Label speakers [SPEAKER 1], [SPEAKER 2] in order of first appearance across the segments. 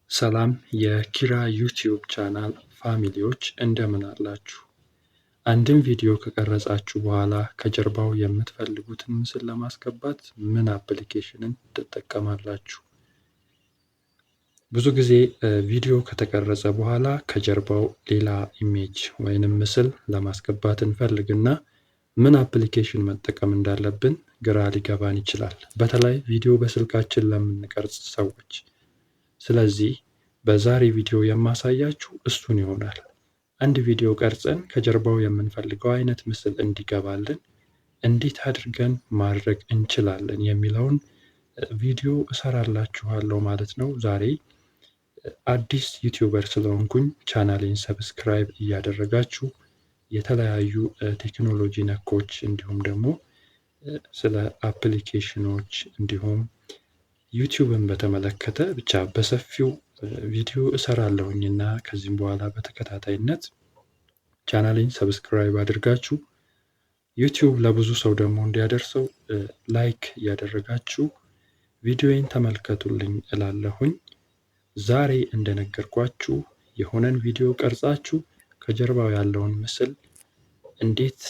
[SPEAKER 1] ሰላም የኪራ ዩቲዩብ ቻናል ፋሚሊዎች እንደምን አላችሁ? አንድን ቪዲዮ ከቀረጻችሁ በኋላ ከጀርባው የምትፈልጉትን ምስል ለማስገባት ምን አፕሊኬሽንን ትጠቀማላችሁ? ብዙ ጊዜ ቪዲዮ ከተቀረጸ በኋላ ከጀርባው ሌላ ኢሜጅ ወይንም ምስል ለማስገባት እንፈልግና ምን አፕሊኬሽን መጠቀም እንዳለብን ግራ ሊገባን ይችላል። በተለይ ቪዲዮ በስልካችን ለምንቀርጽ ሰዎች። ስለዚህ በዛሬ ቪዲዮ የማሳያችሁ እሱን ይሆናል። አንድ ቪዲዮ ቀርጸን ከጀርባው የምንፈልገው አይነት ምስል እንዲገባልን እንዴት አድርገን ማድረግ እንችላለን የሚለውን ቪዲዮ እሰራላችኋለሁ ማለት ነው። ዛሬ አዲስ ዩቲዩበር ስለሆንኩኝ ቻናሌን ሰብስክራይብ እያደረጋችሁ የተለያዩ ቴክኖሎጂ ነኮች እንዲሁም ደግሞ ስለ አፕሊኬሽኖች እንዲሁም ዩቲዩብን በተመለከተ ብቻ በሰፊው ቪዲዮ እሰራለሁኝና ከዚህም በኋላ በተከታታይነት ቻናሌን ሰብስክራይብ አድርጋችሁ ዩቲዩብ ለብዙ ሰው ደግሞ እንዲያደርሰው ላይክ እያደረጋችሁ ቪዲዮዬን ተመልከቱልኝ እላለሁኝ። ዛሬ እንደነገርኳችሁ የሆነን ቪዲዮ ቀርጻችሁ ከጀርባው ያለውን ምስል እንዴት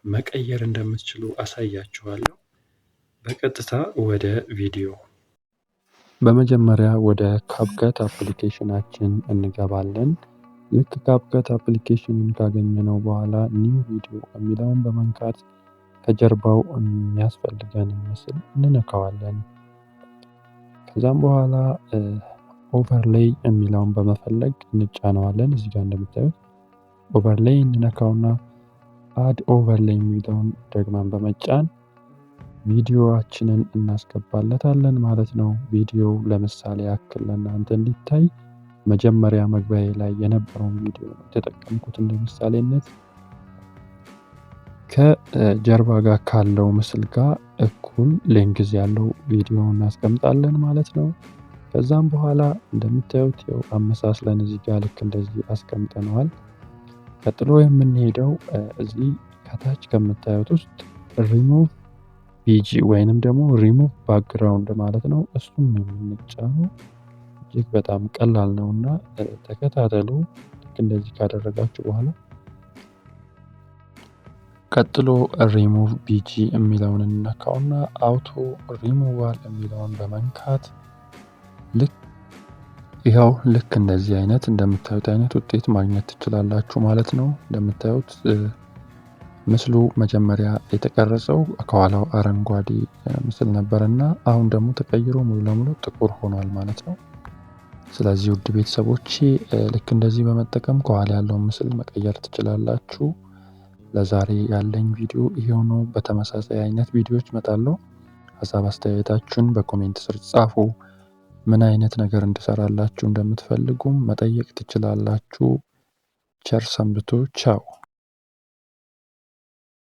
[SPEAKER 1] መቀየር እንደምትችሉ አሳያችኋለሁ። በቀጥታ ወደ ቪዲዮ። በመጀመሪያ ወደ ካፕከት አፕሊኬሽናችን እንገባለን። ልክ ካፕከት አፕሊኬሽንን ካገኘነው በኋላ ኒው ቪዲዮ የሚለውን በመንካት ከጀርባው የሚያስፈልገንን ምስል እንነካዋለን። ከዛም በኋላ ኦቨርሌይ የሚለውን በመፈለግ እንጫነዋለን። እዚህ ጋር እንደምታዩት ኦቨርሌይ እንነካውና አድ ኦቨርሌይ የሚለውን ደግመን በመጫን ቪዲዮአችንን እናስገባለታለን ማለት ነው። ቪዲዮ ለምሳሌ ያክል ለእናንተ እንዲታይ መጀመሪያ መግቢያዬ ላይ የነበረውን ቪዲዮ ነው የተጠቀምኩት እንደ ምሳሌነት። ከጀርባ ጋር ካለው ምስል ጋር እኩል ሌንግዝ ያለው ቪዲዮ እናስቀምጣለን ማለት ነው። ከዛም በኋላ እንደምታዩት ያው አመሳስለን እዚህ ጋር ልክ እንደዚህ አስቀምጠነዋል። ቀጥሎ የምንሄደው እዚህ ከታች ከምታዩት ውስጥ ሪሙቭ ቢጂ ወይንም ደግሞ ሪሙቭ ባክግራውንድ ማለት ነው። እሱን ነው የምንጫነው። እጅግ በጣም ቀላል ነውና ተከታተሉ። ልክ እንደዚህ ካደረጋችሁ በኋላ ቀጥሎ ሪሙቭ ቢጂ የሚለውን እንነካውና አውቶ ሪሙቫል የሚለውን በመንካት ልክ እንደዚህ አይነት እንደምታዩት አይነት ውጤት ማግኘት ትችላላችሁ ማለት ነው። እንደምታዩት ምስሉ መጀመሪያ የተቀረጸው ከኋላው አረንጓዴ ምስል ነበርና አሁን ደግሞ ተቀይሮ ሙሉ ለሙሉ ጥቁር ሆኗል ማለት ነው። ስለዚህ ውድ ቤተሰቦቼ ልክ እንደዚህ በመጠቀም ከኋላ ያለውን ምስል መቀየር ትችላላችሁ። ለዛሬ ያለኝ ቪዲዮ ይሄው ነው። በተመሳሳይ አይነት ቪዲዮዎች እመጣለሁ። ሀሳብ አስተያየታችሁን በኮሜንት ስር ጻፉ። ምን አይነት ነገር እንድሰራላችሁ እንደምትፈልጉም መጠየቅ ትችላላችሁ። ቸር ሰንብቱ። ቻው